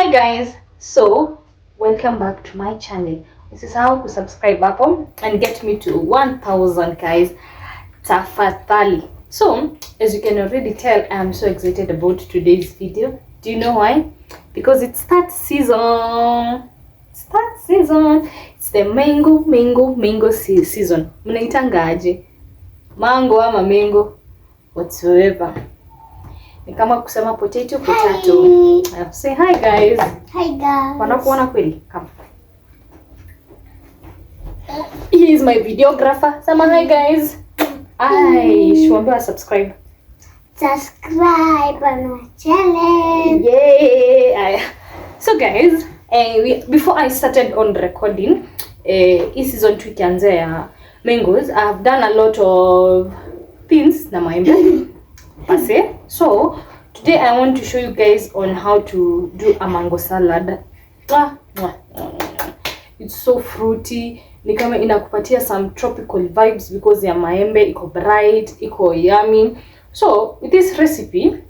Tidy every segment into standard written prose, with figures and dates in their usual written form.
Hi guys, so welcome back to my channel. Usisahau kusubscribe hapo and get me to 1000 guys, tafadhali. So as you can already tell, I am so excited about today's video. Do you know why? Because it's that season. It's the mango season. Mnaitanga aje? Mango ama mango, whatsoever. Ni kama kusema potato. Say hi guys. Hi guys. Wanakuona kweli? Come. He is my videographer. Sema hi guys. Shwambiwa subscribe. Subscribe on my channel. Yay! So guys, before I started on recording, this season 2 ikianza ya mangoes, I have done a lot of things na maembe. So today I want to show you guys on how to do a mango salad. It's so fruity, ni kama inakupatia some tropical vibes because ya maembe iko bright, iko yummy. So with this recipe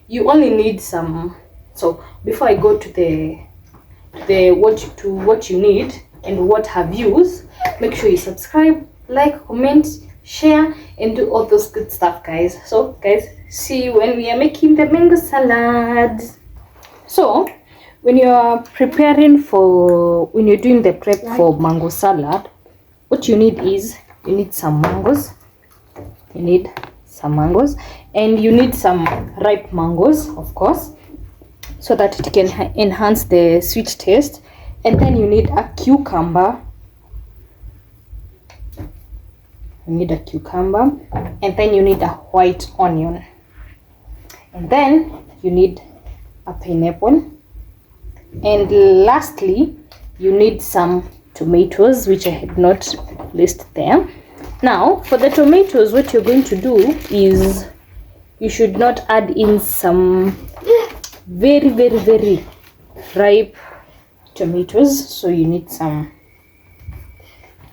you only need some. So before I go to what you need and what have used, make sure you subscribe, like, comment, share, and do all those good stuff guys. So guys, see you when we are making the mango salad. So when you are doing the prep for mango salad, what you need is you need some mangoes. And you need some ripe mangoes, of course, so that it can enhance the sweet taste. And then you need a cucumber. And then you need a white onion. And then you need a pineapple. And lastly, you need some tomatoes, which I had not listed there. Now, for the tomatoes, what you're going to do is you should not add in some very ripe tomatoes. So you need some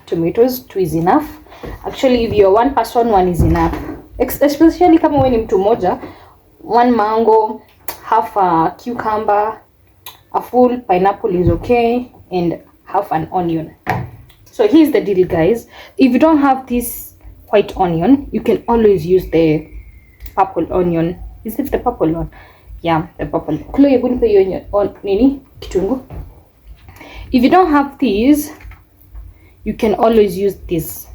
tomatoes. 2 is enough. Actually, if you're one person, 1 is enough. Especially kama wewe ni mtu moja, 1 mango, half a cucumber, a full pineapple is okay, and half an onion. So here's the deal guys. If you don't have this white onion, you can always use the purple onion. Is it the purple one? Yeah, the purple. If you don't have these, you can always use this.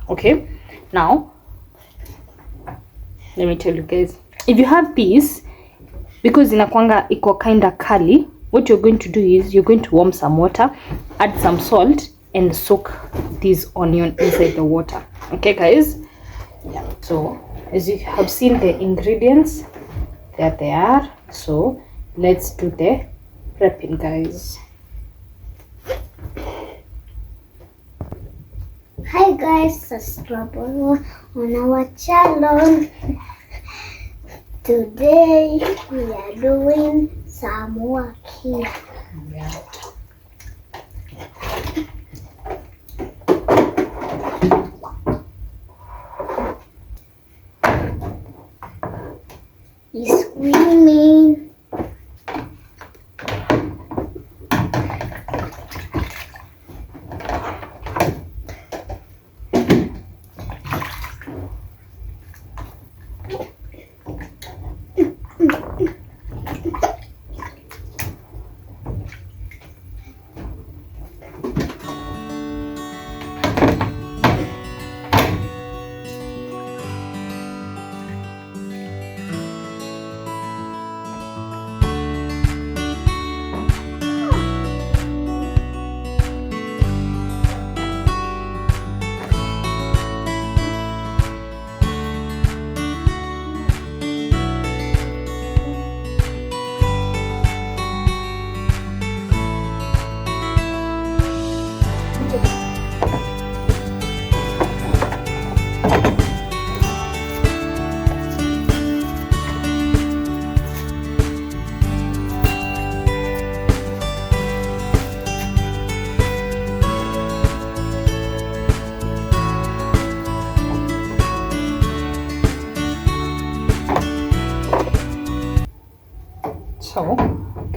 Okay, now let me tell you guys, if you have this, because inakwanga iko kinda curly, what you're going to do is you're going to warm some water, add some salt, and soak this onion inside the water. Okay guys, yeah. So as you have seen the ingredients, there they are. So let's do the prepping guys. Hi guys, subscribe on our channel. Today we are doing some work here. Yeah. He's screaming.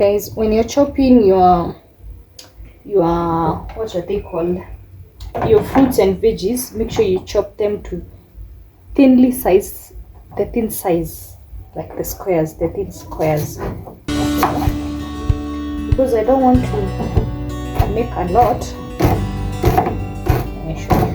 guys, when you're chopping your what are they called, your fruits and veggies, make sure you chop them to thin size, like the squares, the thin squares, because I don't want to make a lot. Let me show you.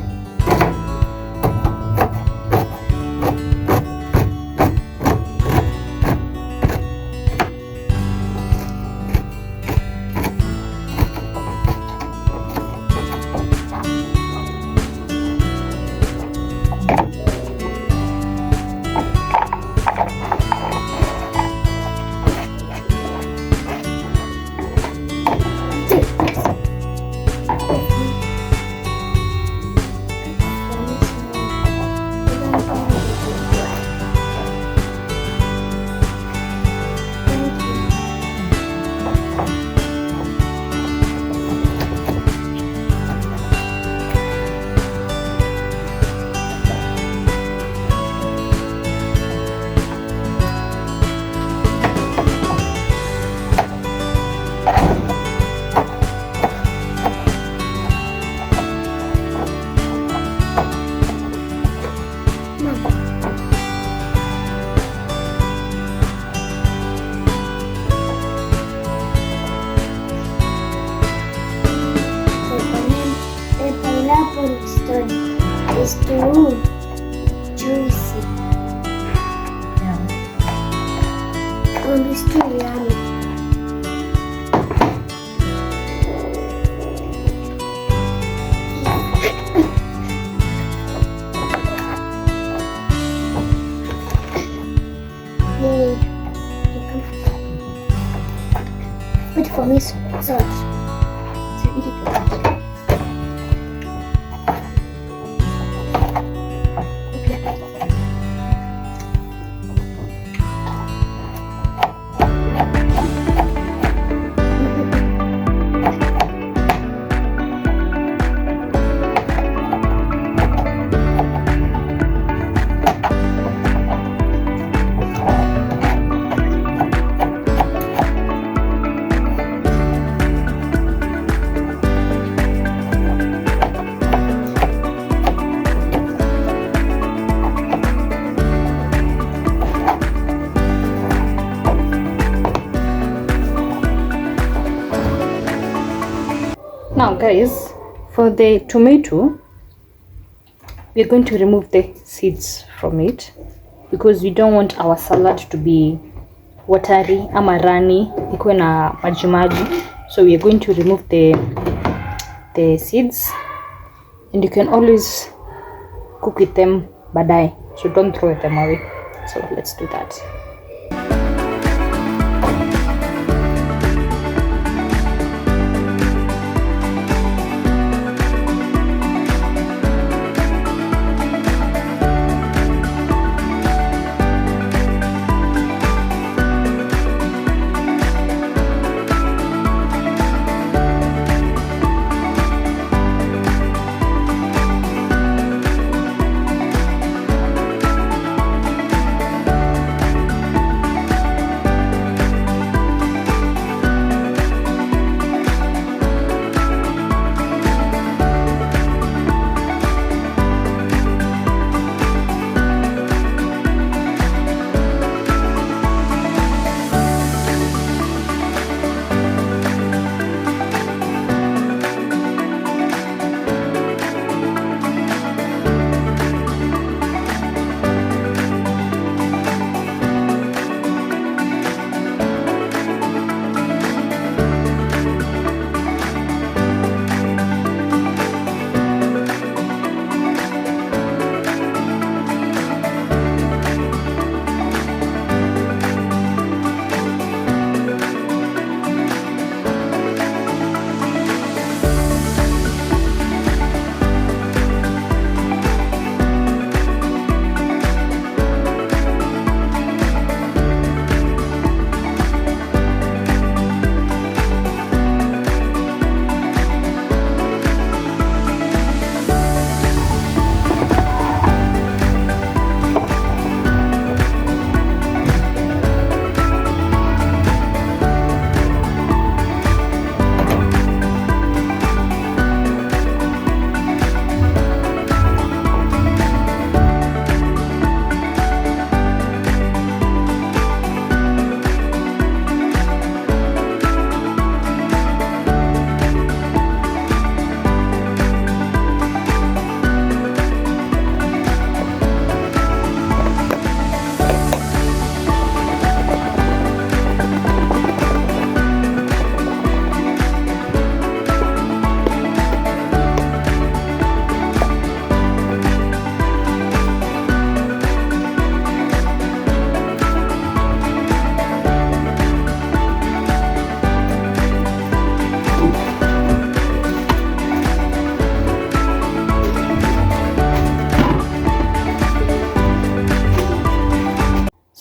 Is too juicy. Yeah. And it's too yummy. Yay. Put for me salt. So eat it. Now guys, for the tomato, we're going to remove the seeds from it because we don't want our salad to be watery ama runny, ikuwe na maji maji. So we are going to remove the seeds, and you can always cook with them baadaye, so don't throw them away. So let's do that.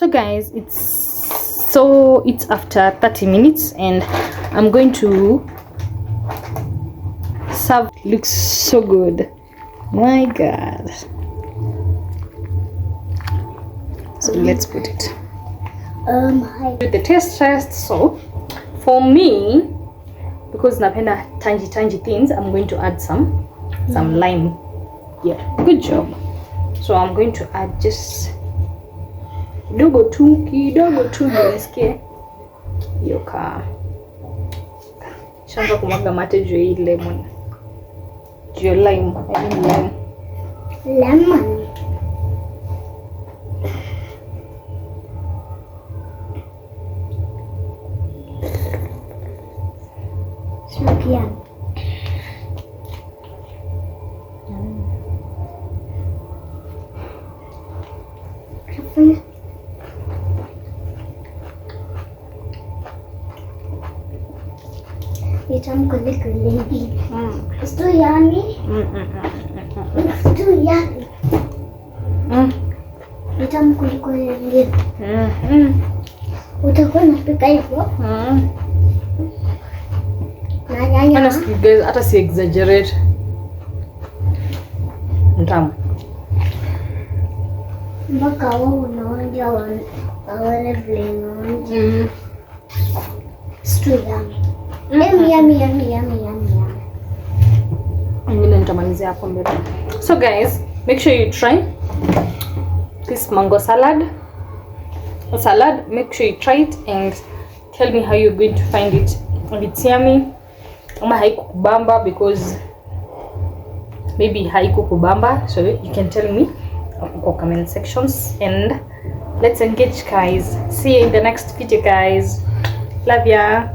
So guys, it's after 30 minutes and I'm going to serve. Looks so good, my god. So let's put it. Hi. The taste test. So for me, because napenda tangy things, I'm going to add some lime. Yeah, good job. So I'm going to add just kidogo tu nisikie hiyo ka shamba kumwaga mate juu hii lemon. Juu lime, I mean lime. Lemon. Yum. It's too yummy. It's too yummy. Itamu kuliko nyingine. Utakuwa unapika hivyo? Na nyanya. Honestly guys, hata si exaggerate. Ntamu. Mpaka wao unaonja wale vile unaonja. It's too yummy. Yummy. Mimi nitamalizia hapo mbele. So guys, make sure you try this mango salad. Make sure you try it and tell me how you're going to find it. If it's yummy, ama haikukubamba, because maybe haikukubamba, so you can tell me in the comment sections and let's engage guys. See you in the next video guys. Love ya.